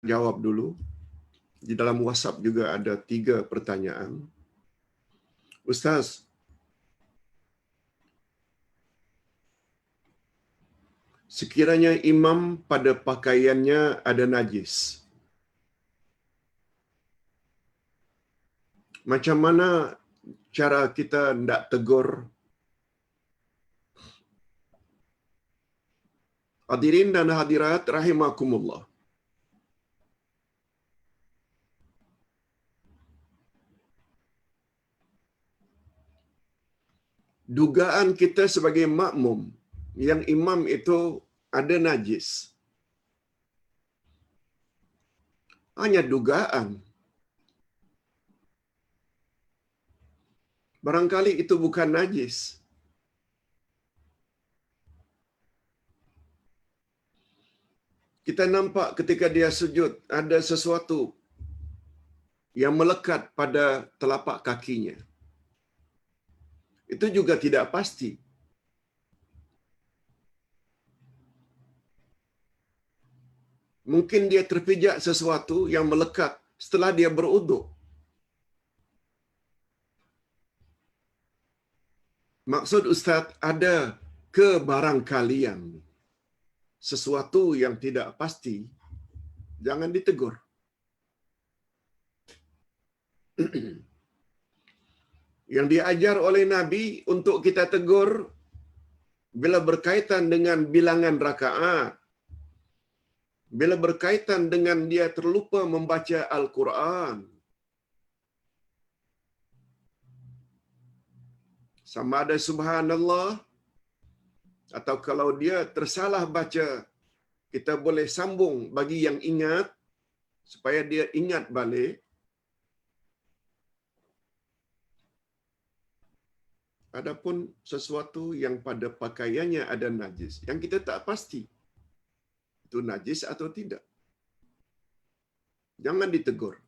jawab dulu. Di dalam WhatsApp juga ada 3 pertanyaan. Ustaz, sekiranya imam pada pakaiannya ada najis, macam mana cara kita hendak tegur? Hadirin dan hadirat rahimakumullah. Dugaan kita sebagai makmum yang imam itu ada najis, hanya dugaan. Barangkali itu bukan najis. Kita nampak ketika dia sujud, ada sesuatu yang melekat pada telapak kakinya. Itu juga tidak pasti. Mungkin dia terpijak sesuatu yang melekat setelah dia beruduk. Maksud Ustaz, ada kebarangkalian sesuatu yang tidak pasti, jangan ditegur. Yang diajar oleh Nabi untuk kita tegur bila berkaitan dengan bilangan rakaat, bila berkaitan dengan dia terlupa membaca Al-Quran, sama ada subhanallah, atau kalau dia tersalah baca, kita boleh sambung bagi yang ingat, supaya dia ingat balik. Adapun sesuatu yang pada pakaiannya ada najis, yang kita tak pasti, itu najis atau tidak, jangan ditegur.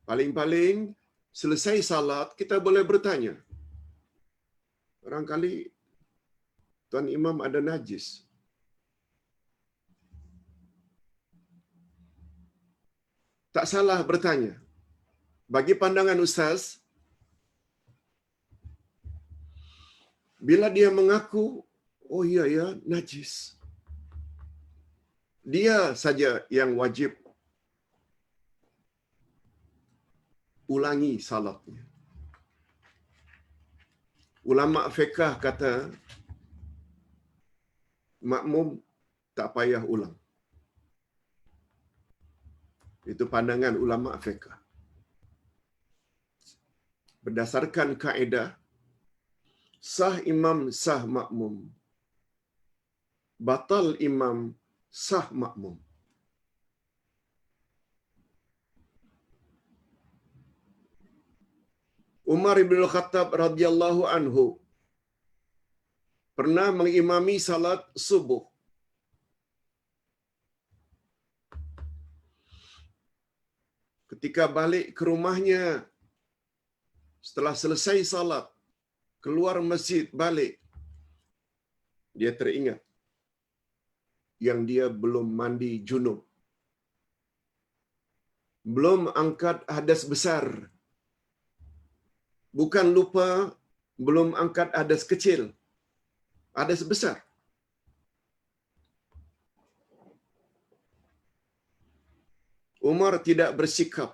Paling-paling selesai salat, kita boleh bertanya, barangkali Tuan Imam ada najis. Tak salah bertanya. Bagi pandangan Ustaz, bila dia mengaku, oh ya, najis, dia saja yang wajib ulangi salatnya. Ulama fiqh kata, makmum tak payah ulang. Itu pandangan ulama fiqh. Berdasarkan kaedah, sah imam, sah makmum. Batal imam, sah makmum. Umar bin Khattab radhiyallahu anhu pernah mengimami salat subuh. Ketika balik ke rumahnya, setelah selesai salat, keluar masjid balik, dia teringat yang dia belum mandi junub, belum angkat hadas besar, bukan lupa belum angkat hadas kecil, hadas besar. Umar tidak bersikap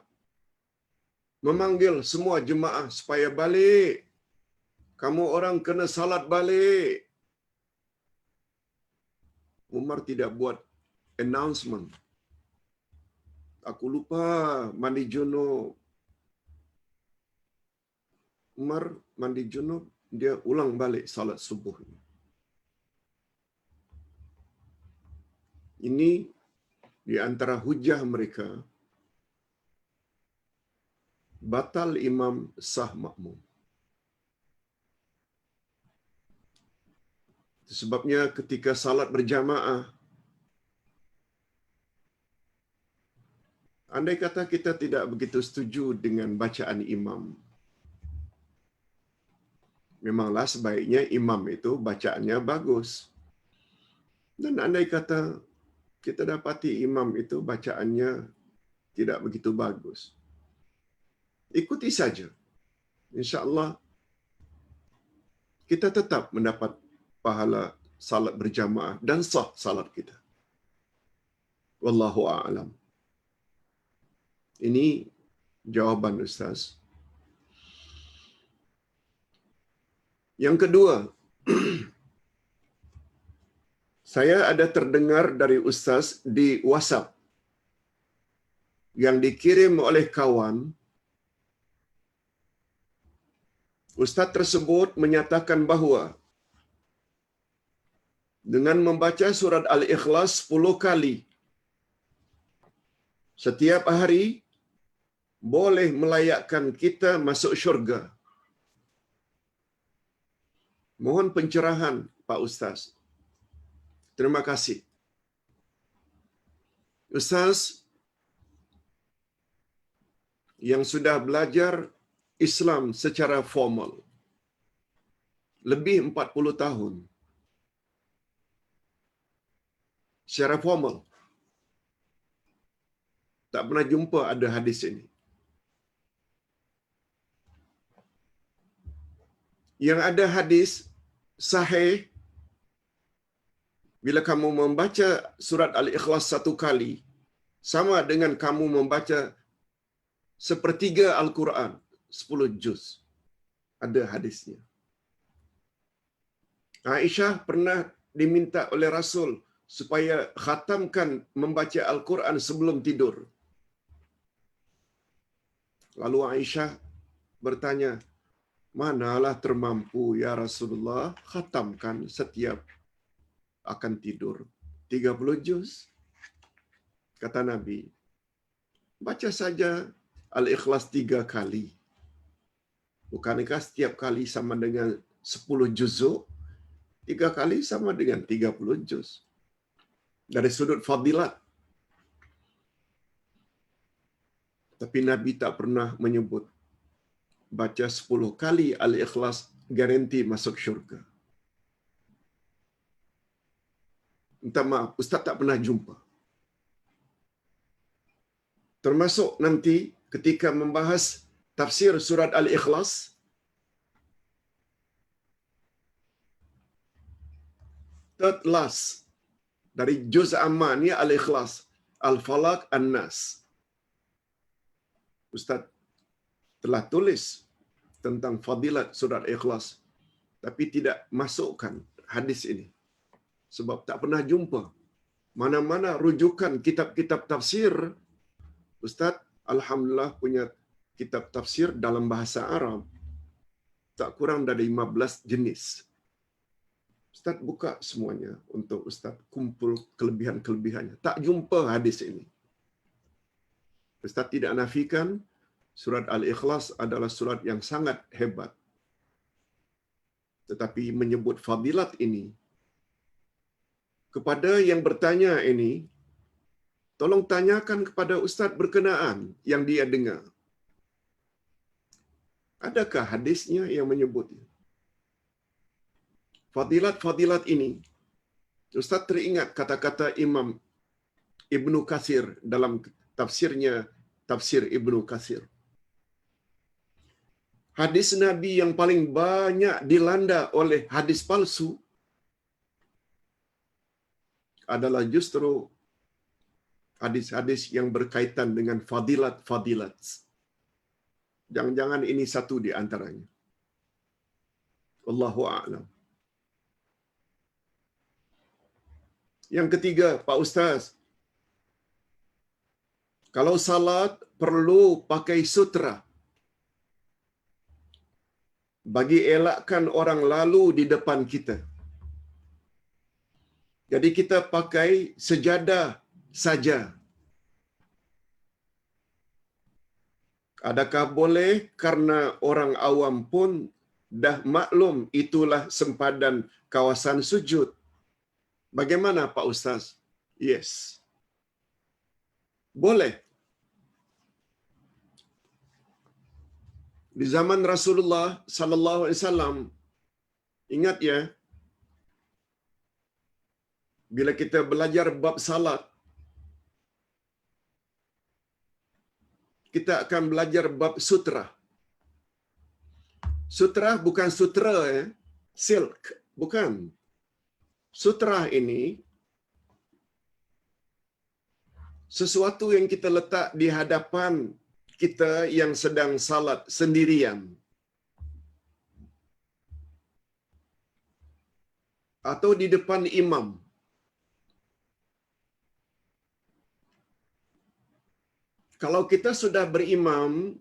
memanggil semua jemaah supaya balik. Kamu orang kena salat balik. Umar tidak buat announcement. Aku lupa mandi junub. Umar mandi junub, dia ulang balik salat subuh. Ini di antara hujah mereka, batal imam, sah makmum. Sebabnya ketika salat berjamaah, andai kata kita tidak begitu setuju dengan bacaan imam, memanglah sebaiknya imam itu bacaannya bagus. Dan andai kata kita dapati imam itu bacaannya tidak begitu bagus. Ikuti saja. Insya-Allah kita tetap mendapat pahala salat berjamaah dan sah salat kita. Wallahu a'lam. Ini jawaban Ustaz. Yang kedua, saya ada terdengar dari Ustaz di WhatsApp yang dikirim oleh kawan. Ustaz tersebut menyatakan bahawa dengan membaca surat Al-Ikhlas 10 kali setiap hari boleh melayakkan kita masuk syurga. Mohon pencerahan Pak Ustaz. Terima kasih. Ustaz yang sudah belajar Islam secara formal lebih 40 tahun. Secara formal tak pernah jumpa ada hadis ini. Yang ada hadis sahih, bila kamu membaca surat Al-Ikhlas 1 kali, sama dengan kamu membaca sepertiga Al-Quran, 10 juz. Ada hadisnya. Aisyah pernah diminta oleh Rasul supaya khatamkan membaca Al-Quran sebelum tidur. Lalu Aisyah bertanya, manalah termampu ya Rasulullah khatamkan setiap akan tidur 30 juz. Kata Nabi, baca saja Al-Ikhlas 3 kali. Bukankah setiap kali sama dengan 10 juzuk? 3 kali sama dengan 30 juz. Dari sudut fadilat. Tapi Nabi tak pernah menyebut baca 10 kali Al-Ikhlas garanti masuk syurga. Minta maaf, Ustaz tak pernah jumpa. Termasuk nanti ketika membahas tafsir surat Al-Ikhlas, third last dari juz amma ni Al-Ikhlas, Al-Falaq, An-Nas. Ustaz telah tulis tentang fadilat surat Ikhlas, tapi tidak masukkan hadis ini. Sebab tak pernah jumpa. Mana-mana rujukan kitab-kitab tafsir, Ustaz alhamdulillah punya kitab tafsir dalam bahasa Arab tak kurang dari 15 jenis. Ustaz buka semuanya untuk Ustaz kumpul kelebihan-kelebihannya. Tak jumpa hadis ini. Ustaz tidak nafikan surat Al-Ikhlas adalah surat yang sangat hebat. Tetapi menyebut fadilat ini, kepada yang bertanya ini, tolong tanyakan kepada Ustaz berkenaan yang dia dengar. Adakah hadisnya yang menyebutnya? Fadilat-fadilat ini, Ustaz teringat kata-kata Imam Ibnu Katsir dalam tafsirnya, tafsir Ibnu Katsir. Hadis Nabi yang paling banyak dilanda oleh hadis palsu adalah justru hadis-hadis yang berkaitan dengan fadilat-fadilat. Jangan-jangan ini satu di antaranya. Wallahu a'lam. Yang ketiga, Pak Ustaz, kalau salat perlu pakai sutra bagi elakkan orang lalu di depan kita. Jadi kita pakai sejadah saja. Adakah boleh karena orang awam pun dah maklum itulah sempadan kawasan sujud? Bagaimana Pak Ustaz? Yes. Boleh. Di zaman Rasulullah sallallahu alaihi wasallam, ingat ya, bila kita belajar bab salat, kita akan belajar bab sutra. Sutra bukan sutra ya, silk, bukan. Sutra ini sesuatu yang kita letak di hadapan kita yang sedang salat sendirian atau di depan imam. Kalau kita sudah berimam,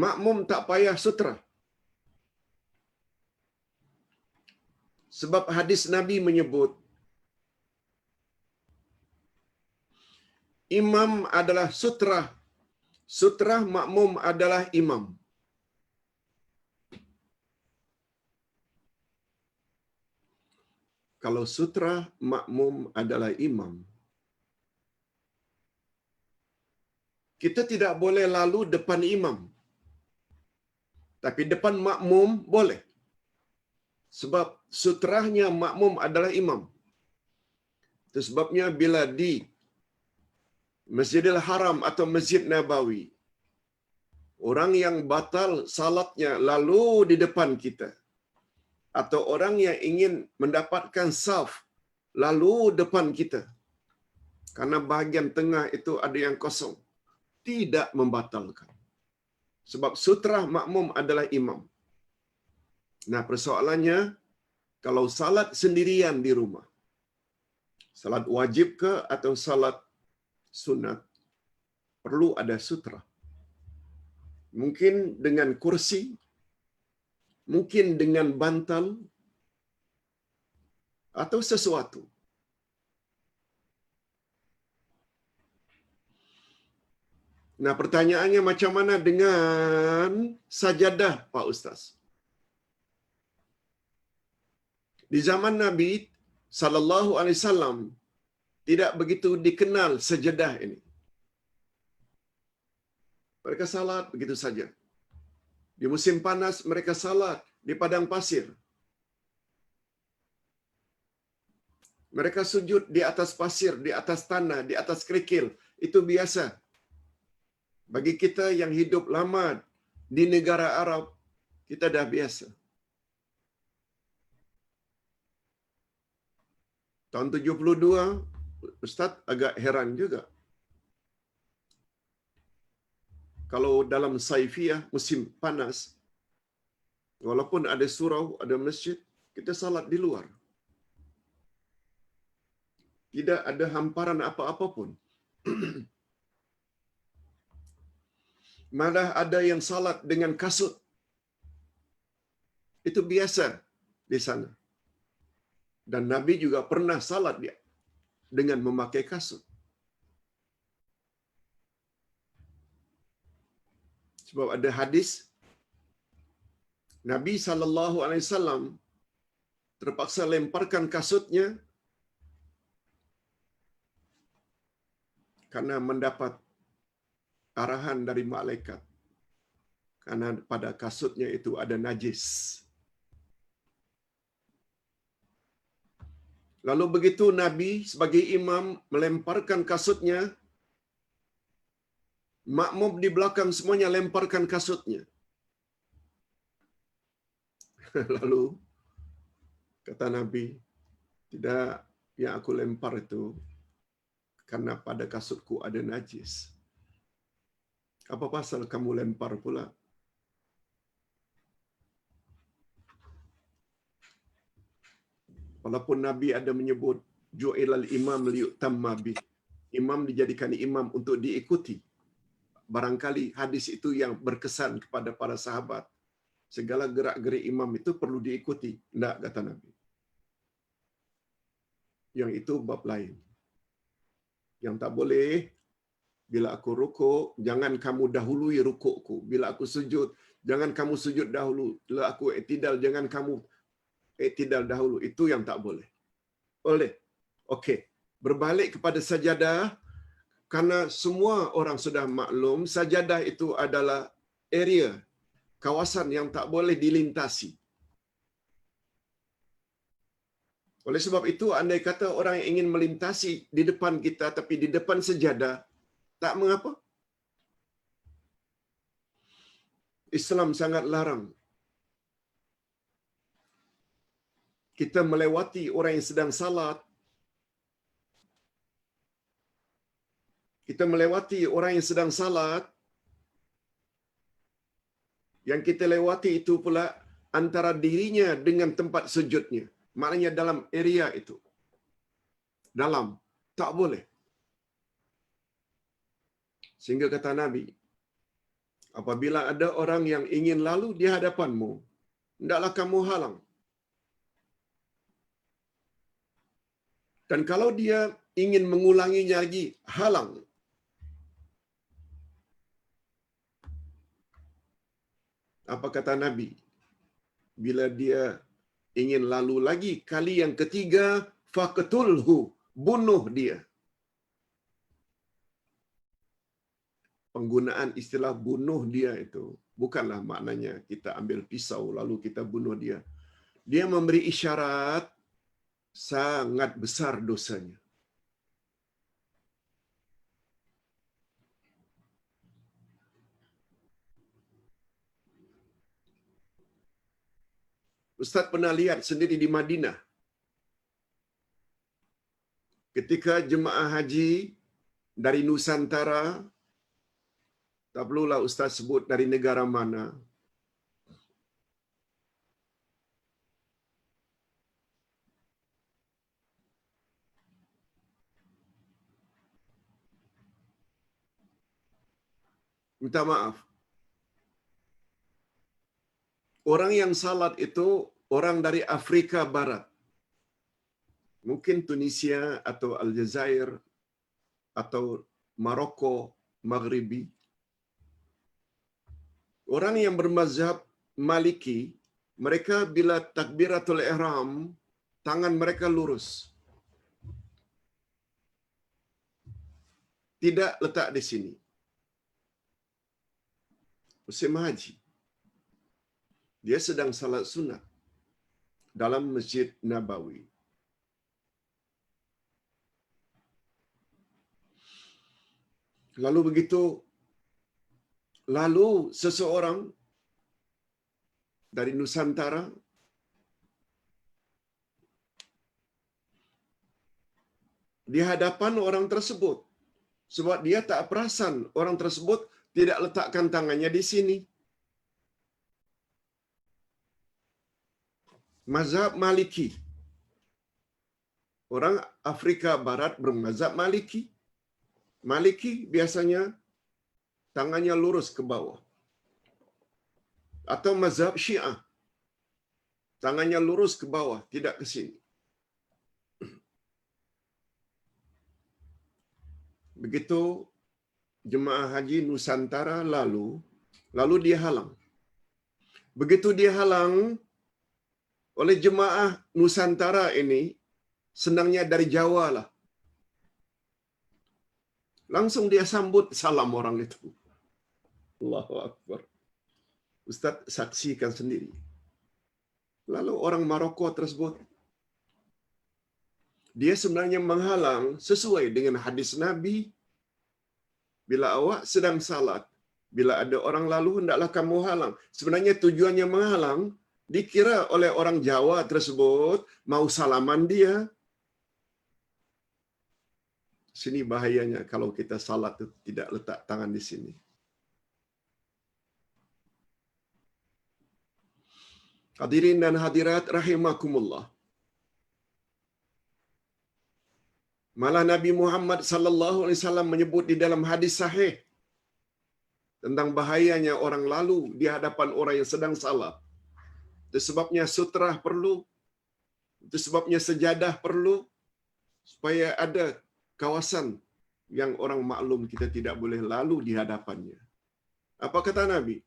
makmum tak payah sutra. Sebab hadis Nabi menyebut, imam adalah sutra, sutra makmum adalah imam. Kalau sutra makmum adalah imam, kita tidak boleh lalu depan imam. Tapi depan makmum boleh. Sebab sutrahnya makmum adalah imam. Itu sebabnya bila di Masjidil Haram atau Masjid Nabawi, orang yang batal salatnya lalu di depan kita, atau orang yang ingin mendapatkan saf lalu depan kita, karena bahagian tengah itu ada yang kosong, tidak membatalkan. Sebab sutra makmum adalah imam. Nah, persoalannya, kalau salat sendirian di rumah, salat wajib ke atau salat sunat, perlu ada sutra. Mungkin dengan kursi, mungkin dengan bantal, atau sesuatu. Nah, pertanyaannya macam mana dengan sajadah, Pak Ustaz? Di zaman Nabi sallallahu alaihi wasallam tidak begitu dikenal sajadah ini. Mereka salat begitu saja. Di musim panas mereka salat di padang pasir. Mereka sujud di atas pasir, di atas tanah, di atas kerikil. Itu biasa. Bagi kita yang hidup lama di negara Arab, kita dah biasa. Tahun 72, Ustaz agak heran juga. Kalau dalam Saifiyah, musim panas, walaupun ada surau, ada masjid, kita salat di luar. Tidak ada hamparan apa-apa pun. Malah ada yang salat dengan kasut. Itu biasa di sana. Dan Nabi juga pernah salat dia dengan memakai kasut. Sebab ada hadis Nabi sallallahu alaihi wasallam terpaksa lemparkan kasutnya karena mendapat arahan dari malaikat. Karena pada kasutnya itu ada najis. Lalu begitu Nabi sebagai imam melemparkan kasutnya, makmum di belakang semuanya lemparkan kasutnya. Lalu kata Nabi, tidak, yang aku lempar itu karena pada kasutku ada najis. Apa pasal kamu lempar pula? Walaupun Nabi ada menyebut ju'ilal imam liyutamma bih. Imam dijadikan imam untuk diikuti. Barangkali hadis itu yang berkesan kepada para sahabat. Segala gerak-gerik imam itu perlu diikuti. Tidak, kata Nabi. Yang itu bab lain. Yang tak boleh, bila aku rukuk, jangan kamu dahului rukukku. Bila aku sujud, jangan kamu sujud dahulu. Bila aku iktidal, jangan kamu iktidal dahulu. Itu yang tak boleh. Boleh. Okey. Berbalik kepada sajadah, karena semua orang sudah maklum, sajadah itu adalah area, kawasan yang tak boleh dilintasi. Oleh sebab itu, andai kata orang yang ingin melintasi di depan kita, tapi di depan sajadah, tak mengapa. Islam sangat larang kita melewati orang yang sedang salat, kita melewati orang yang sedang salat, yang kita lewati itu pula antara dirinya dengan tempat sujudnya. Maknanya dalam area itu. Dalam. Tak boleh. Sehingga kata Nabi, apabila ada orang yang ingin lalu di hadapanmu, hendaklah kamu halang. Dan kalau dia ingin mengulanginya lagi, halang. Apa kata Nabi? Bila dia ingin lalu lagi, kali yang ketiga, faqtulhu, bunuh dia. Penggunaan istilah bunuh dia itu bukanlah maknanya kita ambil pisau lalu kita bunuh dia. Dia memberi isyarat sangat besar dosanya. Ustaz pernah lihat sendiri di Madinah. Ketika jemaah haji dari Nusantara, tak perlulah Ustaz sebut dari negara mana, minta maaf. Orang yang salat itu orang dari Afrika Barat. Mungkin Tunisia atau Aljazair atau Maroko Maghribi. Orang yang bermazhab Maliki, mereka bila takbiratul ihram, tangan mereka lurus. Tidak letak di sini. Musim haji. Dia sedang salat sunat dalam Masjid Nabawi. Lalu seseorang dari Nusantara di hadapan orang tersebut, sebab dia tak perasan orang tersebut tidak letakkan tangannya di sini. Mazhab Maliki. Orang Afrika Barat bermazhab Maliki. Maliki biasanya tangannya lurus ke bawah. Atau mazhab Syiah. Tangannya lurus ke bawah, tidak ke sini. Begitu jemaah haji Nusantara lalu dia halang. Begitu dia halang oleh jemaah Nusantara ini, senangnya dari Jawa lah. Langsung dia sambut salam orang itu. Allahu Akbar. Ustaz saksikan sendiri. Lalu orang Maroko tersebut, dia sebenarnya menghalang sesuai dengan hadis Nabi. Bila awak sedang salat, bila ada orang lalu, hendaklah kamu halang. Sebenarnya tujuannya menghalang, dikira oleh orang Jawa tersebut, mau salaman dia. Sini bahayanya kalau kita salat itu tidak letak tangan di sini. Hadirin dan hadirat rahimakumullah. Malah Nabi Muhammad sallallahu alaihi wasallam menyebut di dalam hadis sahih tentang bahayanya orang lalu di hadapan orang yang sedang salat. Itu sebabnya sutrah perlu. Itu sebabnya sejadah perlu supaya ada kawasan yang orang maklum kita tidak boleh lalu di hadapannya. Apa kata Nabi?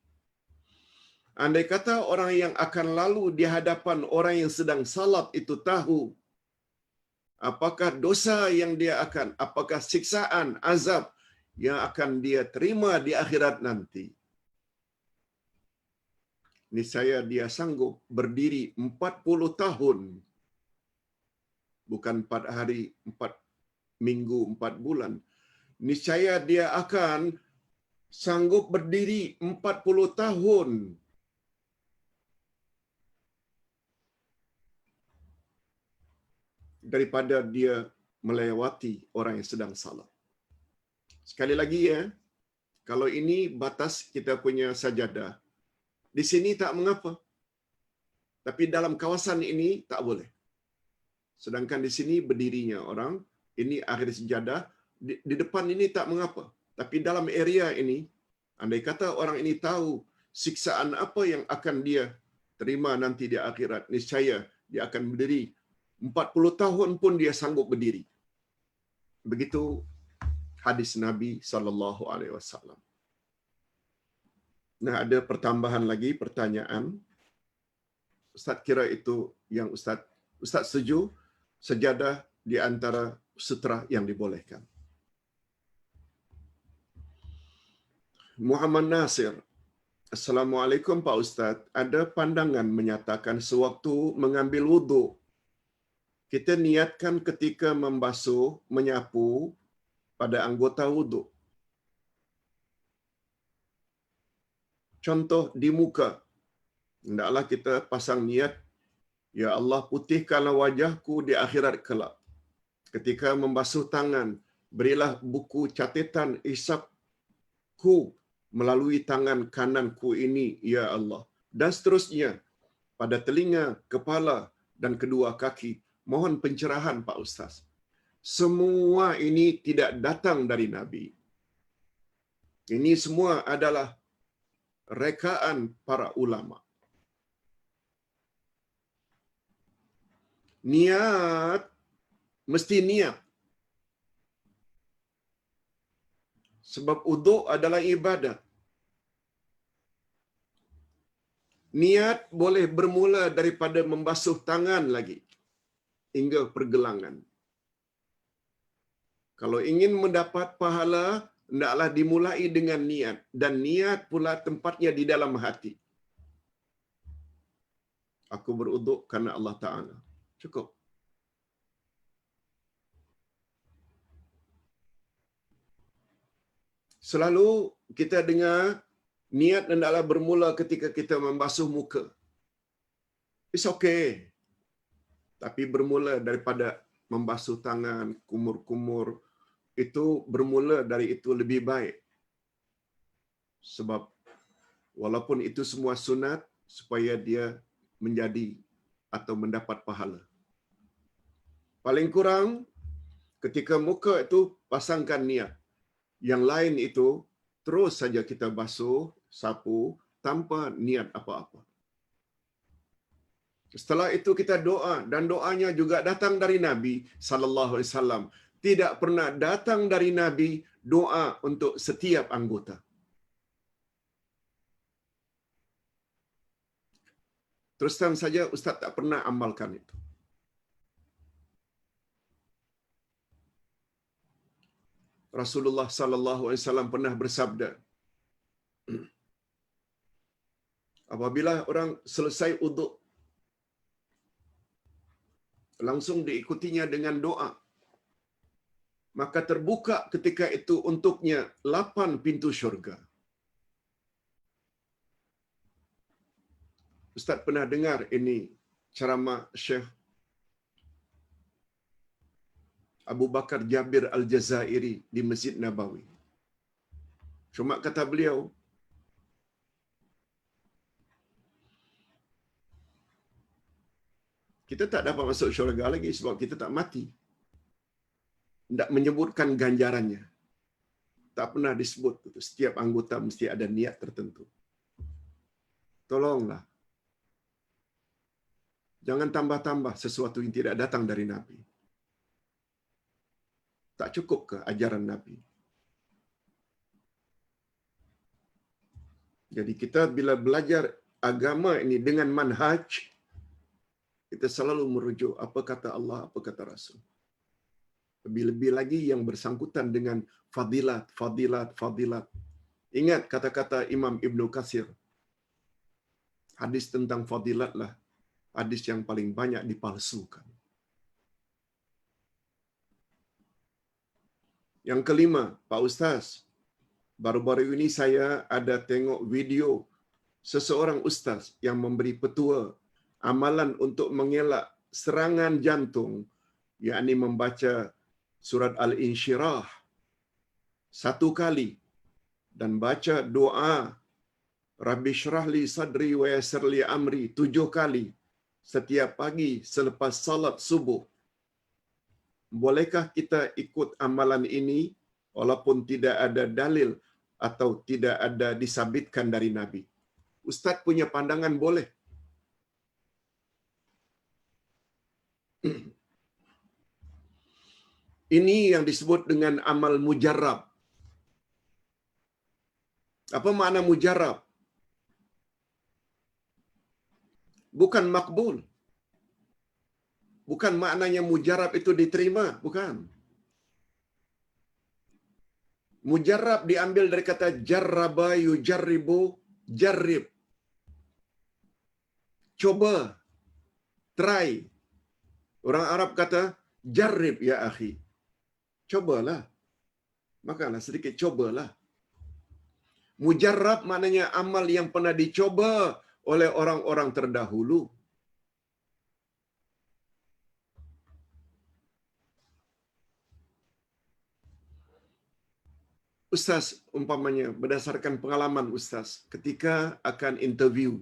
Andai kata orang yang akan lalu di hadapan orang yang sedang salat itu tahu apakah dosa yang dia akan, apakah siksaan, azab yang akan dia terima di akhirat nanti, niscaya dia sanggup berdiri 40 tahun. Bukan 4 hari, 4 minggu, 4 bulan. Niscaya dia akan sanggup berdiri 40 tahun daripada dia melewati orang yang sedang salat. Sekali lagi ya, kalau ini batas kita punya sajadah, di sini tak mengapa. Tapi dalam kawasan ini tak boleh. Sedangkan di sini berdirinya orang, ini akhir sajadah, di depan ini tak mengapa. Tapi dalam area ini, andai kata orang ini tahu siksaan apa yang akan dia terima nanti di akhirat, niscaya dia akan berdiri 40 tahun pun dia sanggup berdiri. Begitu hadis Nabi sallallahu alaihi wasallam. Nah, ada pertambahan lagi pertanyaan. Ustaz kira itu yang Ustaz setuju sejadah di antara sutra yang dibolehkan. Muhammad Nasir, Assalamualaikum Pak Ustaz. Ada pandangan menyatakan sewaktu mengambil wudhu, kita niatkan ketika membasuh, menyapu pada anggota wudhu. Contoh di muka, hendaklah kita pasang niat, ya Allah putihkanlah wajahku di akhirat kelak. Ketika membasuh tangan, berilah buku catatan hisabku melalui tangan kananku ini, ya Allah. Dan seterusnya, pada telinga, kepala, dan kedua kaki. Mohon pencerahan Pak Ustaz. Semua ini tidak datang dari Nabi. Ini semua adalah rekaan para ulama. Niat, mesti niat. Sebab wuduk adalah ibadat. Niat boleh bermula daripada membasuh tangan lagi hingga pergelangan. Kalau ingin mendapat pahala, hendaklah dimulai dengan niat. Dan niat pula tempatnya di dalam hati. Aku berwuduk karena Allah Ta'ala. Cukup. Selalu kita dengar niat hendaklah bermula ketika kita membasuh muka. It's okay. Tapi bermula daripada membasuh tangan, kumur-kumur, itu bermula dari itu lebih baik. Sebab walaupun itu semua sunat, supaya dia menjadi atau mendapat pahala. Paling kurang, ketika muka itu pasangkan niat. Yang lain itu, terus saja kita basuh, sapu, tanpa niat apa-apa. Setelah itu kita doa, dan doanya juga datang dari Nabi sallallahu alaihi wasallam. Tidak pernah datang dari Nabi doa untuk setiap anggota. Terus terang saja Ustaz tak pernah amalkan itu. Rasulullah sallallahu alaihi wasallam pernah bersabda, apabila orang selesai wuduk, langsung diikutinya dengan doa, maka terbuka ketika itu untuknya 8 pintu syurga. Ustaz pernah dengar ini ceramah Syekh Abu Bakar Jabir Al-Jazairi di Masjid Nabawi. Cuma kata beliau, kita tak dapat masuk syurga lagi sebab kita tak mati. Tak menyebutkan ganjarannya. Tak pernah disebut. Setiap anggota mesti ada niat tertentu. Tolonglah. Jangan tambah-tambah sesuatu yang tidak datang dari Nabi. Tak cukup ke ajaran Nabi? Jadi kita bila belajar agama ini dengan manhaj, kita selalu merujuk apa kata Allah, apa kata Rasul. Lebih-lebih lagi yang bersangkutan dengan fadilat, fadilat, fadilat. Ingat kata-kata Imam Ibn Katsir. Hadis tentang fadilat lah hadis yang paling banyak dipalsukan. Yang kelima, Pak Ustaz, Baru-baru ini saya ada tengok video seseorang ustaz yang memberi petua amalan untuk mengelak serangan jantung, yakni membaca surat Al-Insyirah 1 kali dan baca doa Rabbi syrah li sadri wa yassir li amri 7 kali setiap pagi selepas salat subuh. Bolehkah kita ikut amalan ini walaupun tidak ada dalil atau tidak ada disabitkan dari Nabi? Ustaz punya pandangan boleh. Ini yang disebut dengan amal mujarrab. Apa makna mujarrab? Bukan makbul. Bukan maknanya mujarrab itu diterima, bukan. Mujarrab diambil dari kata jarraba yujarribu, jarrib. Coba, try. Orang Arab kata jarrib ya akhi. Cobalah. Makalah sedikit cobalah. Mujarrab maknanya amal yang pernah dicoba oleh orang-orang terdahulu. Ustaz, umpamanya berdasarkan pengalaman Ustaz, ketika akan interview,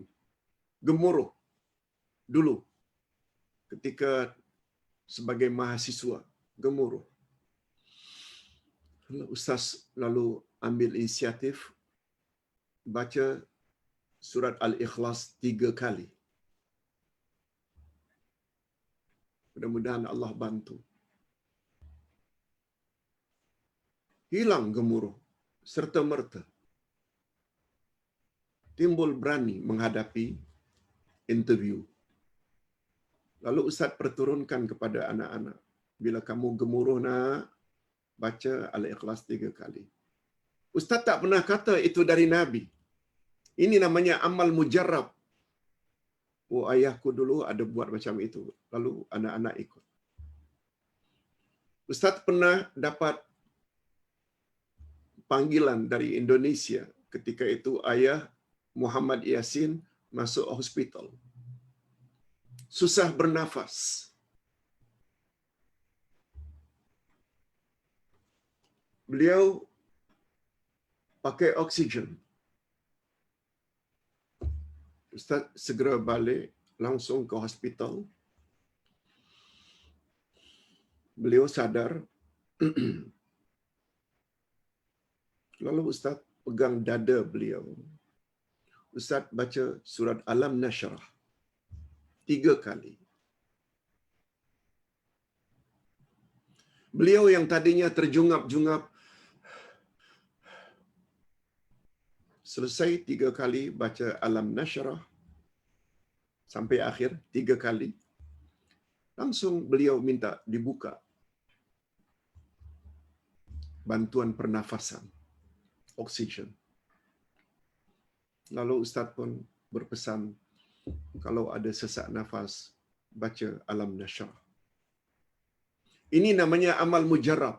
gemuruh dulu ketika sebagai mahasiswa, gemuruh. Ustaz lalu ambil inisiatif baca surat Al-Ikhlas 3 kali. Mudah-mudahan Allah bantu. Hilang gemuruh serta-merta. Timbul berani menghadapi interview. Lalu Ustaz perturunkan kepada anak-anak, bila kamu gemuruh nak, baca Al-Ikhlas 3 kali. Ustaz tak pernah kata itu dari Nabi. Ini namanya amal mujarrab. Oh, ayahku dulu ada buat macam itu. Lalu anak-anak ikut. Ustaz pernah dapat panggilan dari Indonesia. Ketika itu ayah Muhammad Yasin masuk hospital. Susah bernafas. Beliau pakai oksigen. Ustaz segera balik langsung ke hospital. Beliau sadar. Lalu Ustaz pegang dada beliau. Ustaz baca surat Alam Nashrah 3 kali. Beliau yang tadinya terjungap-jungap, selesai 3 kali baca Alam Nashrah sampai akhir 3 kali. Langsung beliau minta dibuka bantuan pernafasan, oksigen. Lalu Ustaz pun berpesan, kalau ada sesak nafas, baca Alam Nashrah. Ini namanya amal mujarrab.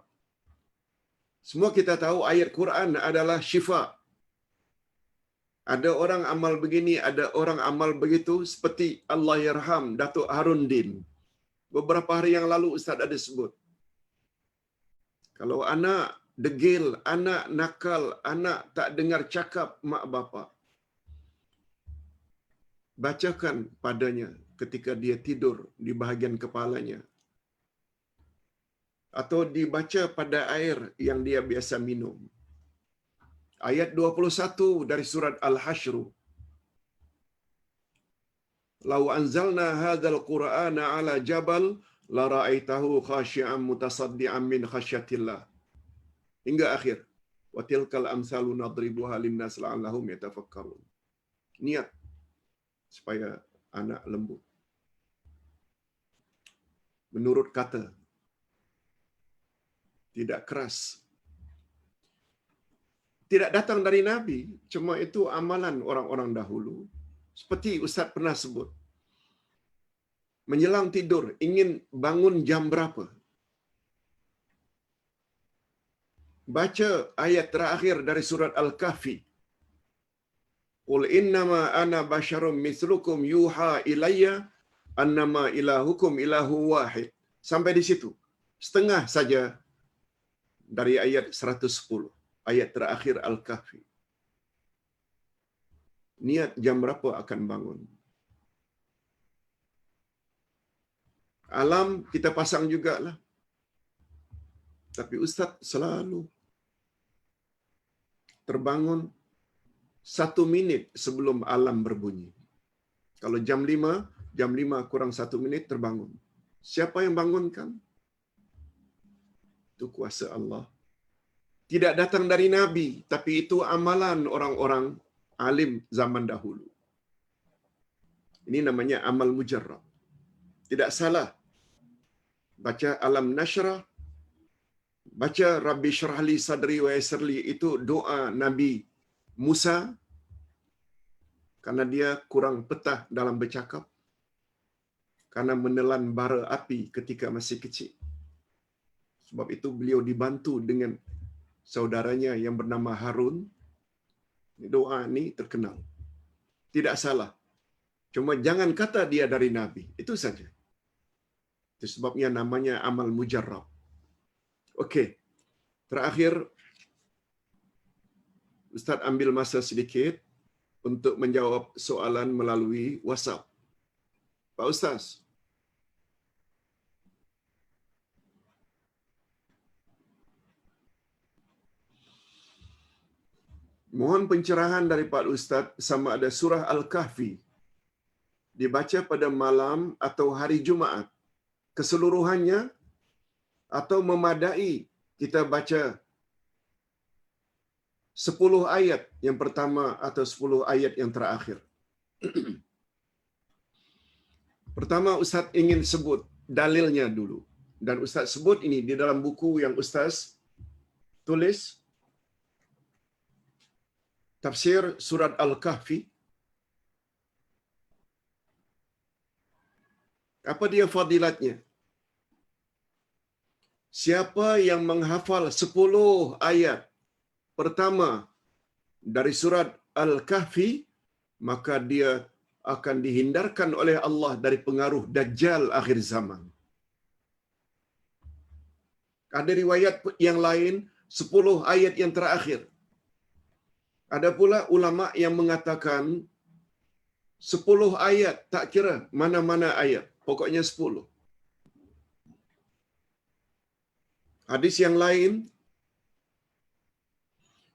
Semua kita tahu ayat Quran adalah syifa. Ada orang amal begini, ada orang amal begitu, seperti Allah yarham Datuk Harun Din. Beberapa hari yang lalu Ustaz ada sebut. Kalau anak degil, anak nakal, anak tak dengar cakap mak bapak, bacakan padanya ketika dia tidur di bahagian kepalanya. Atau dibaca pada air yang dia biasa minum. Ayat 21 dari surat Al-Hasyr. Lau anzalna hadzal Qur'ana 'ala jabal la ra'aitahu khashi'an mutasaddian min khasyatillah. Hingga akhir. Wa tilkal amsalu nadribuha lin-nas la'allahum yatafakkarun. Niat supaya anak lembut. Menurut kata, tidak keras. Tidak datang dari Nabi, cuma itu amalan orang-orang dahulu. Seperti Ustaz pernah sebut. Menjelang tidur, ingin bangun jam berapa? baca ayat terakhir dari surat Al-Kahfi. Qul innama ana basyarum mislukum yuha ilayya annama ilahukum ilahu wahid. Sampai di situ. Setengah saja dari ayat 110. Ayat terakhir Al-Kahfi. Niat jam berapa akan bangun? Alam kita pasang jugalah. Tapi Ustaz selalu terbangun 1 minit sebelum alam berbunyi. Kalau jam 5 kurang 1 minit terbangun. Siapa yang bangunkan? Itu kuasa Allah. Tidak datang dari Nabi, tapi itu amalan orang-orang alim zaman dahulu. Ini namanya amal mujarrab. Tidak salah. Baca alam nasyrah, baca Rabbi syrah li sadri wa yassir li, itu doa Nabi Musa karena dia kurang petah dalam bercakap, karena menelan bara api ketika masih kecil. Sebab itu beliau dibantu dengan saudaranya yang bernama Harun. Doa ini terkenal. Tidak salah. Cuma jangan kata dia dari Nabi. Itu saja. Itu sebabnya namanya amal mujarrab. Okey. Terakhir, Ustaz ambil masa sedikit untuk menjawab soalan melalui WhatsApp. Pak Ustaz. Mohon pencerahan dari Pak Ustaz sama ada surah Al-Kahfi dibaca pada malam atau hari Jumaat keseluruhannya atau memadai kita baca 10 ayat yang pertama atau 10 ayat yang terakhir. Pertama Ustaz ingin sebut dalilnya dulu. Dan Ustaz sebut ini di dalam buku yang Ustaz tulis, tafsir surat Al-Kahfi. Apa dia fadilatnya? Siapa yang menghafal 10 ayat pertama dari surat Al-Kahfi, maka dia akan dihindarkan oleh Allah dari pengaruh Dajjal akhir zaman. Ada riwayat yang lain 10 ayat yang terakhir. Ada pula ulama yang mengatakan 10 ayat, tak kira mana-mana ayat, pokoknya 10. Hadis yang lain,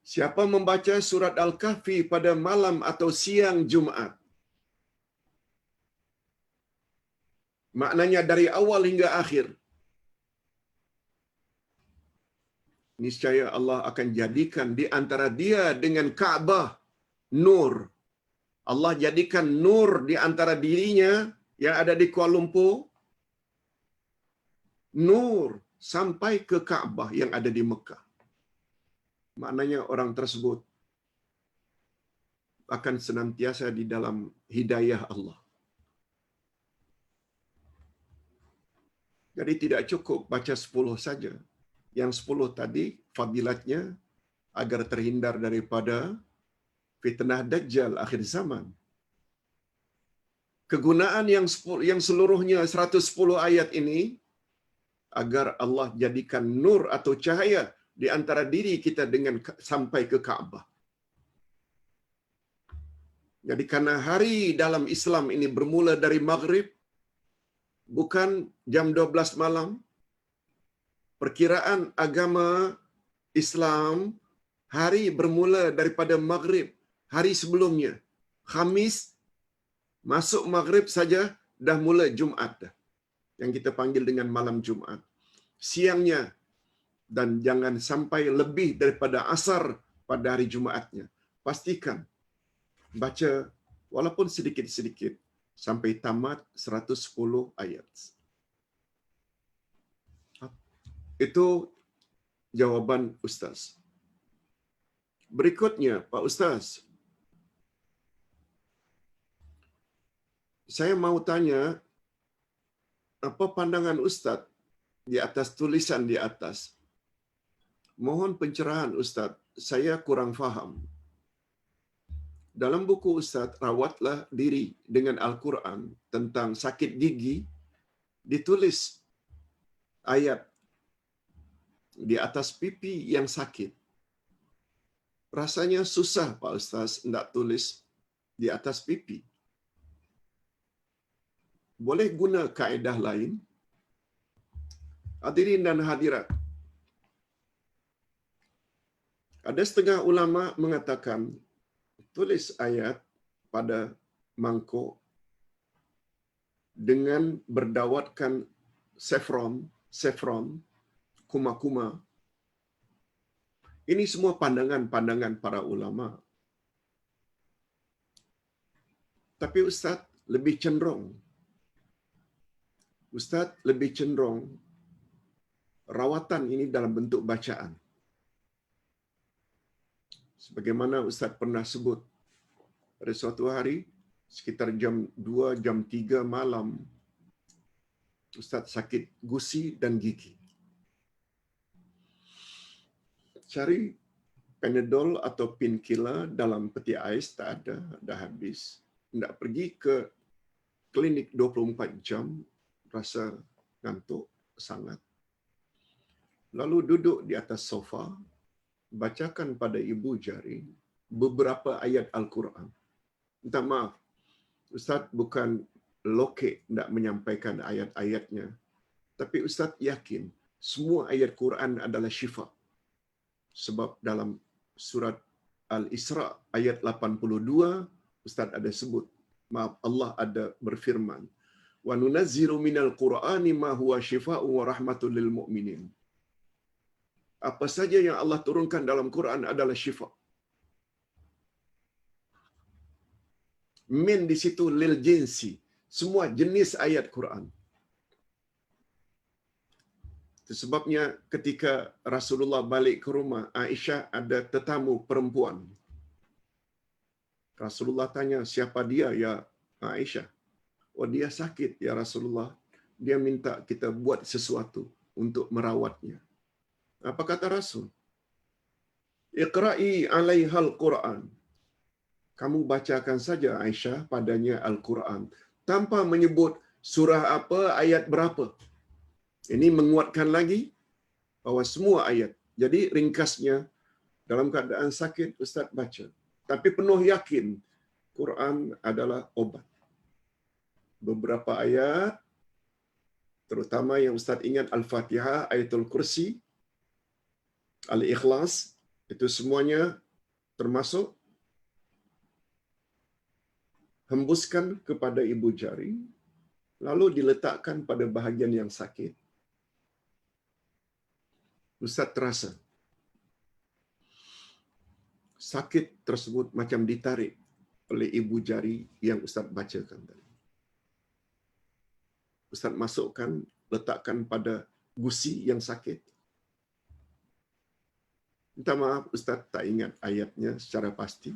siapa membaca surat Al-Kahfi pada malam atau siang Jumaat, maknanya dari awal hingga akhir, niscaya Allah akan jadikan di antara dia dengan Kaabah nur. Allah jadikan nur di antara dirinya yang ada di Kuala Lumpur, nur sampai ke Kaabah yang ada di Mekah. Maknanya orang tersebut akan senantiasa di dalam hidayah Allah. Jadi tidak cukup baca 10 saja. Yang 10 tadi fadilatnya agar terhindar daripada fitnah Dajjal akhir zaman. Kegunaan yang seluruhnya 110 ayat ini agar Allah jadikan nur atau cahaya di antara diri kita dengan sampai ke Kaabah. Jadi karena hari dalam Islam ini bermula dari Maghrib, bukan jam 12 malam. Perkiraan agama Islam, hari bermula daripada Maghrib, hari sebelumnya. Khamis, masuk Maghrib saja, dah mula Jumaat dah. Yang kita panggil dengan malam Jumaat. Siangnya, dan jangan sampai lebih daripada asar pada hari Jumaatnya. Pastikan, baca walaupun sedikit-sedikit, sampai tamat 110 ayat. Itu jawaban Ustaz. Berikutnya, Pak Ustaz, saya mau tanya, apa pandangan Ustaz di atas tulisan di atas? Mohon pencerahan Ustaz, saya kurang faham. Dalam buku Ustaz, Rawatlah Diri dengan Al-Quran tentang sakit gigi, ditulis ayat di atas pipi yang sakit. Rasanya susah Pak Ustaz nak tulis di atas pipi. Boleh guna kaedah lain? Hadirin dan hadirat, ada setengah ulama mengatakan tulis ayat pada mangkuk dengan berdawatkan saffron, kuma-kuma. Ini semua pandangan-pandangan para ulama. Tapi Ustaz lebih cenderung rawatan ini dalam bentuk bacaan. Sebagaimana Ustaz pernah sebut, pada suatu hari sekitar jam 2, jam 3 malam, Ustaz sakit gusi dan gigi. Cari Panadol atau painkiller dalam peti ais, tak ada, dah habis. Nak pergi ke klinik 24 jam, rasa ngantuk sangat. Lalu duduk di atas sofa, bacakan pada ibu jari beberapa ayat Al-Quran. Minta maaf, Ustaz bukan lokek nak menyampaikan ayat-ayatnya, tapi Ustaz yakin semua ayat Quran adalah syifa. Sebab dalam surat Al-Isra ayat 82, Ustaz ada sebut, maaf, Allah ada berfirman, wa nunazzilu minal Qur'ani ma huwa syifaa'un wa rahmatul lil mu'minin. Apa saja yang Allah turunkan dalam Quran adalah syifa. Min di situ lil jinsi, semua jenis ayat Quran. Itu sebabnya ketika Rasulullah balik ke rumah, Aisyah ada tetamu perempuan. Rasulullah tanya, siapa dia ya Aisyah? Oh, dia sakit ya Rasulullah. Dia minta kita buat sesuatu untuk merawatnya. Apa kata Rasul? Iqra'i 'alaihal Qur'an. Kamu bacakan saja Aisyah padanya Al-Quran tanpa menyebut surah apa, ayat berapa. Ini menguatkan lagi bahawa semua ayat. Jadi ringkasnya, dalam keadaan sakit Ustaz baca, tapi penuh yakin Quran adalah obat. Beberapa ayat, terutama yang Ustaz ingat Al-Fatihah, Ayatul Kursi, Al-Ikhlas, itu semuanya termasuk hembuskan kepada ibu jari, lalu diletakkan pada bahagian yang sakit. Ustaz terasa sakit tersebut macam ditarik oleh ibu jari yang Ustaz bacakan tadi. Ustaz masukkan, letakkan pada gusi yang sakit. Minta maaf, Ustaz tak ingat ayatnya secara pasti.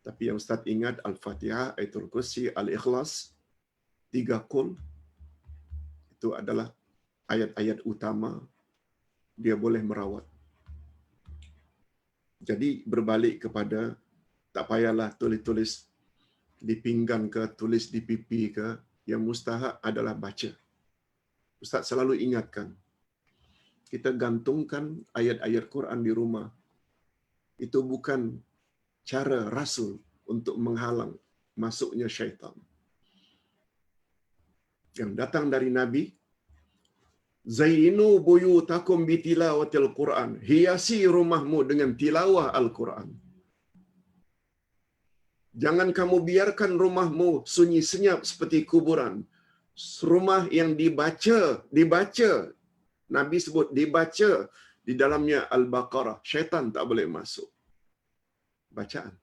Tapi yang Ustaz ingat Al-Fatihah, Ayatul Kursi, Al-Ikhlas, 3 Qul, itu adalah ayat-ayat utama dia boleh merawat. Jadi berbalik kepada tak payahlah tulis-tulis di pinggang ke, tulis di pipi ke, yang mustahak adalah baca. Ustaz selalu ingatkan, kita gantungkan ayat-ayat Quran di rumah. Itu bukan cara Rasul untuk menghalang masuknya syaitan. Yang datang dari Nabi, Zainu buyutakum bitilawatil Quran. Hiasi rumahmu dengan tilawah Al-Quran. Jangan kamu biarkan rumahmu sunyi senyap seperti kuburan. Rumah yang dibaca. Nabi sebut dibaca di dalamnya Al-Baqarah. Syaitan tak boleh masuk. Bacaan.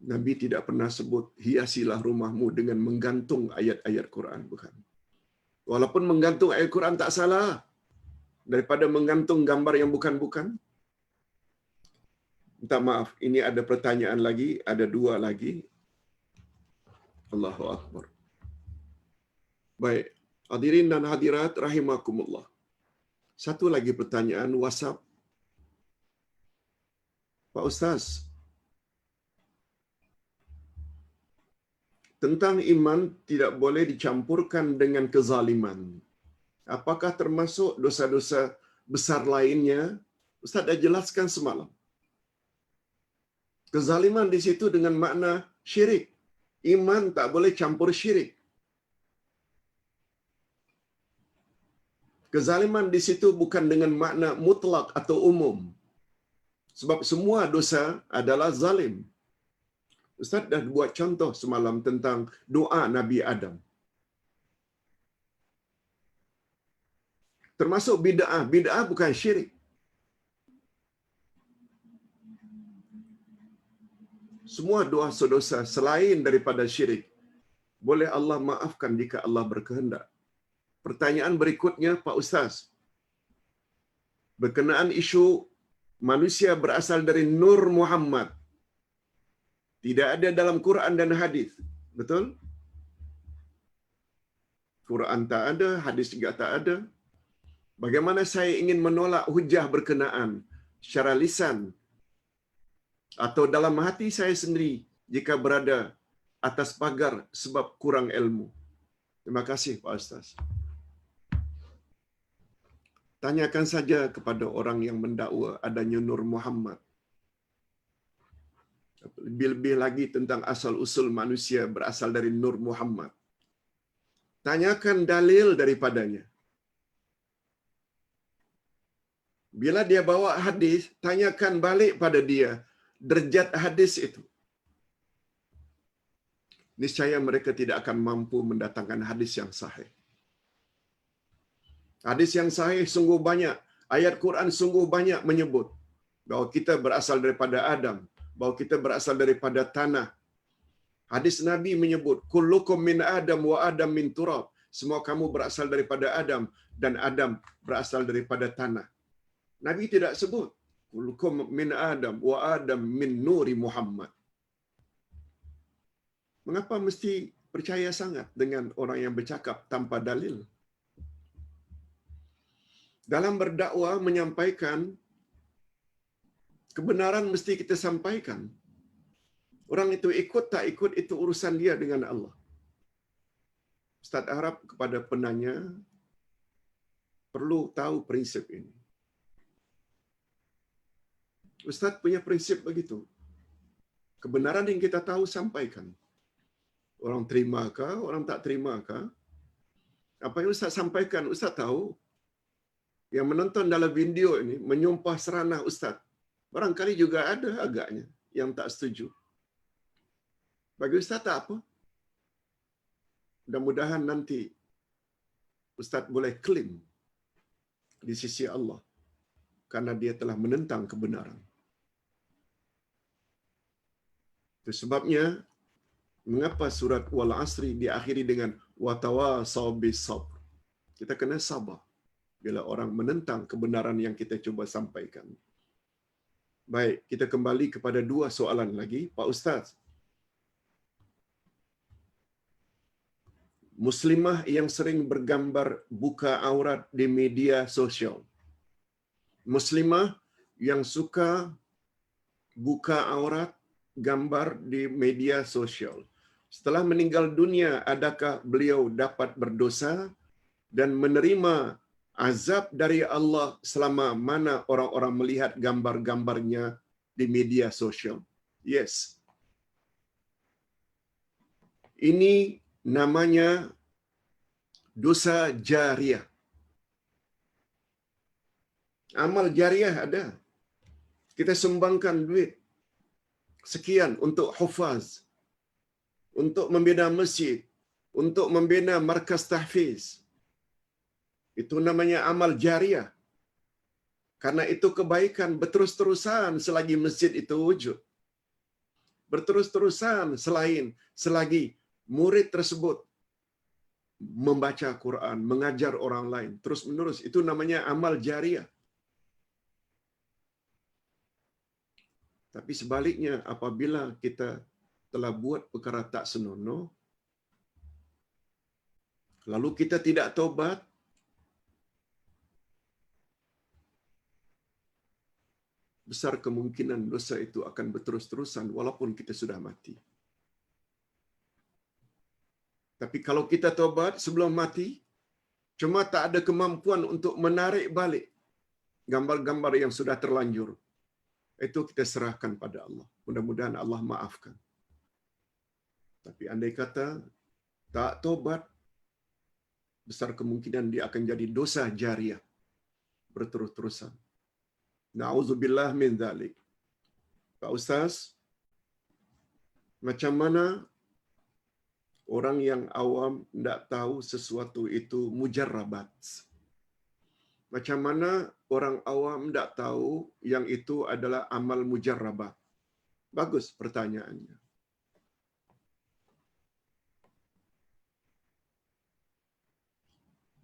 Nabi tidak pernah sebut hiasilah rumahmu dengan menggantung ayat-ayat Quran. Bukan. Walaupun menggantung ayat Quran tak salah. Daripada menggantung gambar yang bukan-bukan. Minta maaf, ini ada pertanyaan lagi, ada 2 lagi. Allahu Akbar. Baik, hadirin dan hadirat rahimakumullah. Satu lagi pertanyaan WhatsApp. Pak Ustaz, tentang iman tidak boleh dicampurkan dengan kezaliman. Apakah termasuk dosa-dosa besar lainnya? Ustaz dah jelaskan semalam. Kezaliman di situ dengan makna syirik. Iman tak boleh campur syirik. Kezaliman di situ bukan dengan makna mutlak atau umum. Sebab semua dosa adalah zalim. Ustaz dah buat contoh semalam tentang doa Nabi Adam. Termasuk bid'ah. Bid'ah bukan syirik. Semua dosa-dosa selain daripada syirik boleh Allah maafkan jika Allah berkehendak. Pertanyaan berikutnya, Pak Ustaz, berkenaan isu manusia berasal dari Nur Muhammad. Tidak ada dalam Quran dan hadis. Betul? Quran tak ada, hadis juga tak ada. Bagaimana saya ingin menolak hujah berkenaan secara lisan atau dalam hati saya sendiri jika berada atas pagar sebab kurang ilmu. Terima kasih Pak Ustaz. Tanyakan saja kepada orang yang mendakwa adanya Nur Muhammad. Lebih-lebih lagi tentang asal-usul manusia berasal dari Nur Muhammad. Tanyakan dalil daripadanya. Bila dia bawa hadis, tanyakan balik pada dia derajat hadis itu. Niscaya mereka tidak akan mampu mendatangkan hadis yang sahih. Hadis yang sahih sungguh banyak. Ayat Quran sungguh banyak menyebut bahawa kita berasal daripada Adam, bahawa kita berasal daripada tanah. Hadis Nabi menyebut, kullukum min Adam wa Adam min turab. Semua kamu berasal daripada Adam dan Adam berasal daripada tanah. Nabi tidak sebut, kullukum min Adam wa Adam min nuri Muhammad. Mengapa mesti percaya sangat dengan orang yang bercakap tanpa dalil? Dalam berdakwah menyampaikan kebenaran mesti kita sampaikan. Orang itu ikut tak ikut itu urusan dia dengan Allah. Ustaz harap kepada penanya perlu tahu prinsip ini. Ustaz punya prinsip begitu. Kebenaran yang kita tahu sampaikan. Orang terimakah, orang tak terimakah? Apa yang Ustaz sampaikan, Ustaz tahu. Yang menonton dalam video ini menyumpah seranah Ustaz. Barangkali juga ada agaknya yang tak setuju. Bagi Ustaz tak apa. Mudah-mudahan nanti Ustaz boleh klaim di sisi Allah karena dia telah menentang kebenaran. Itu sebabnya mengapa surat Wal Asri diakhiri dengan watawasaw bis sabr. Kita kena sabar bila orang menentang kebenaran yang kita cuba sampaikan. Baik, kita kembali kepada dua soalan lagi, Pak Ustaz. Muslimah yang sering bergambar buka aurat di media sosial. Muslimah yang suka buka aurat gambar di media sosial. Setelah meninggal dunia, adakah beliau dapat berdosa dan menerima azab dari Allah selama mana orang-orang melihat gambar-gambarnya di media sosial? Yes. Ini namanya dosa jariah. Amal jariah ada. Kita sumbangkan duit sekian untuk hufaz, untuk membina masjid, untuk membina markas tahfiz. Itu namanya amal jariah. Karena itu kebaikan berterus-terusan selagi masjid itu wujud. Berterus-terusan selagi murid tersebut membaca Quran, mengajar orang lain, terus-menerus. Itu namanya amal jariah. Tapi sebaliknya, apabila kita telah buat perkara tak senonoh, lalu kita tidak taubat, besar kemungkinan dosa itu akan berterus-terusan walaupun kita sudah mati. Tapi kalau kita tobat sebelum mati, cuma tak ada kemampuan untuk menarik balik gambar-gambar yang sudah terlanjur, itu kita serahkan pada Allah. Mudah-mudahan Allah maafkan. Tapi andai kata tak tobat, besar kemungkinan dia akan jadi dosa jariah berterus-terusan. Na'udzubillah min dzalik. Pak Ustaz, macam mana orang yang awam tidak tahu sesuatu itu mujarrabat? Macam mana orang awam tidak tahu yang itu adalah amal mujarrabat? Bagus pertanyaannya.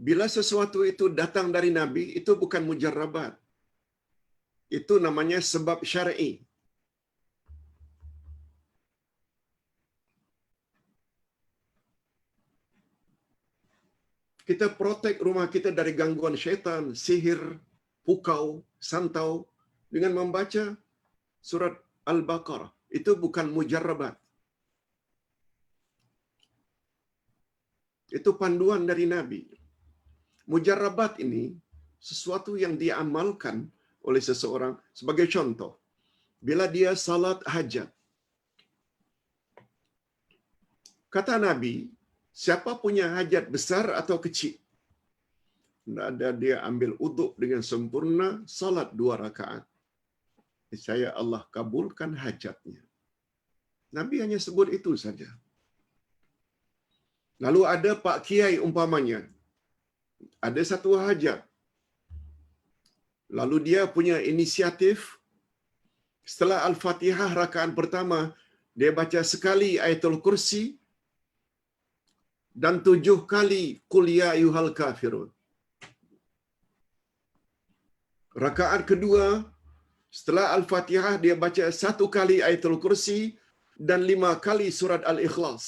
Bila sesuatu itu datang dari Nabi, itu bukan mujarrabat. Itu namanya sebab syar'i. Kita protek rumah kita dari gangguan syaitan, sihir, pukau, santau dengan membaca surat Al-Baqarah. Itu bukan mujarrabat. Itu panduan dari Nabi. Mujarrabat ini sesuatu yang diamalkan oleh seseorang. Sebagai contoh, bila dia salat hajat, kata Nabi, siapa punya hajat besar atau kecil, tidak ada dia ambil uduk dengan sempurna, salat 2 rakaat. Niscaya Allah kabulkan hajatnya. Nabi hanya sebut itu saja. Lalu ada Pak Kiai umpamanya, ada satu hajat. Lalu dia punya inisiatif, setelah Al-Fatihah rakaat pertama, dia baca sekali Ayatul Kursi dan 7 kali Qul ya ayyuhal kafirun. Rakaat kedua, setelah Al-Fatihah, dia baca 1 kali Ayatul Kursi dan 5 kali surat Al-Ikhlas.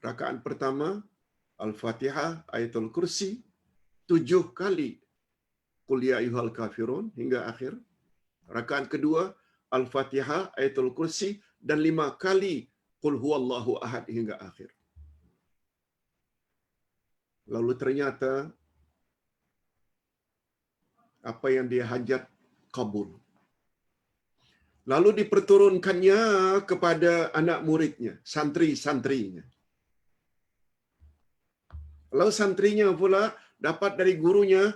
Rakaat pertama, Al-Fatihah, Ayatul Kursi, 7 kali Qul ya ayyuhal kafirun hingga akhir. Rakaat kedua, Al-Fatihah, Ayatul Kursi dan 5 kali Qul huwallahu ahad hingga akhir. Lalu ternyata apa yang dia hajat kabul. Lalu diperturunkannya kepada anak muridnya, santri-santrinya. Lalu santrinya pula dapat dari gurunya,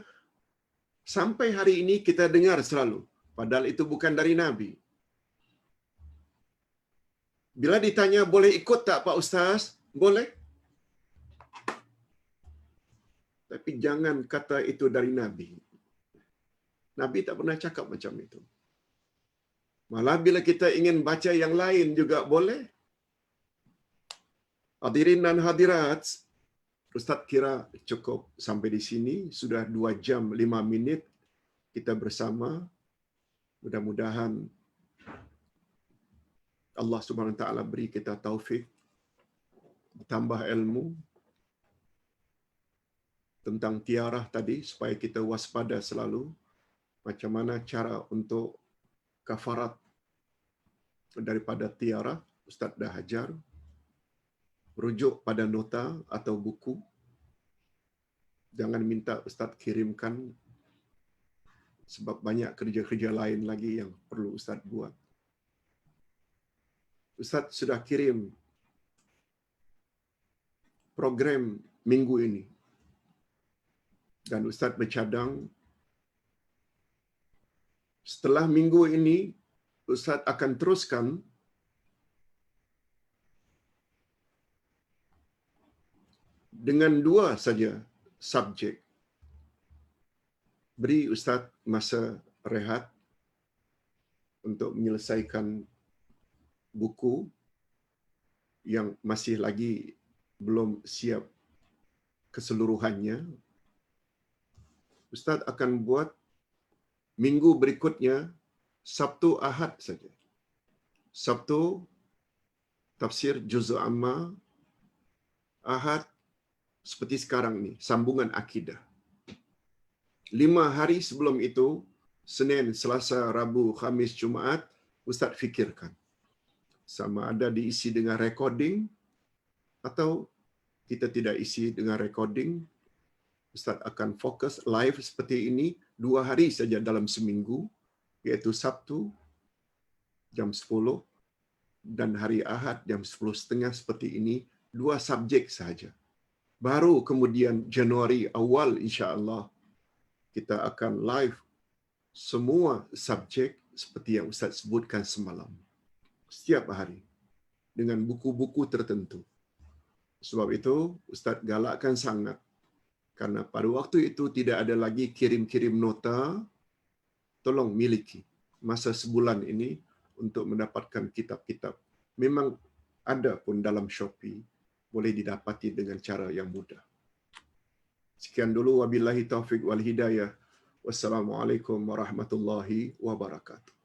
sampai hari ini kita dengar selalu, padahal itu bukan dari Nabi. Bila ditanya, boleh ikut tak Pak Ustaz? Boleh. Tapi jangan kata itu dari Nabi. Nabi tak pernah cakap macam itu. Malah bila kita ingin baca yang lain juga boleh. Hadirin dan hadirat, Ustaz kira cukup sampai di sini. Sudah 2 jam 5 minit kita bersama. Mudah-mudahan Allah Subhanahu Wa Taala beri kita taufik, tambah ilmu tentang tiarah tadi supaya kita waspada selalu. Macam mana cara untuk kafarat daripada tiarah, Ustaz dah ajar. Rujuk pada nota atau buku. Jangan minta Ustaz kirimkan sebab banyak kerja-kerja lain lagi yang perlu Ustaz buat. Ustaz sudah kirim program minggu ini. Dan Ustaz bercadang setelah minggu ini Ustaz akan teruskan dengan 2 saja subjek. Beri Ustaz masa rehat untuk menyelesaikan buku yang masih lagi belum siap keseluruhannya. Ustaz akan buat minggu berikutnya Sabtu Ahad saja. Sabtu tafsir Juz' Amma, Ahad seperti sekarang ni, sambungan akidah. 5 hari sebelum itu, Senin, Selasa, Rabu, Khamis, Jumaat, Ustaz fikirkan. Sama ada diisi dengan recording atau kita tidak isi dengan recording. Ustaz akan fokus live seperti ini 2 hari saja dalam seminggu, iaitu Sabtu jam 10 dan hari Ahad jam 10.30 seperti ini, 2 subjek sahaja. Baru kemudian Januari awal insya-Allah kita akan live semua subjek seperti yang Ustaz sebutkan semalam. Setiap hari dengan buku-buku tertentu. Sebab itu Ustaz galakkan sangat, karena pada waktu itu tidak ada lagi kirim-kirim nota. Tolong miliki masa sebulan ini untuk mendapatkan kitab-kitab. Memang ada pun dalam Shopee, boleh didapati dengan cara yang mudah. Sekian dulu, wabillahi taufik wal hidayah. Wassalamualaikum warahmatullahi wabarakatuh.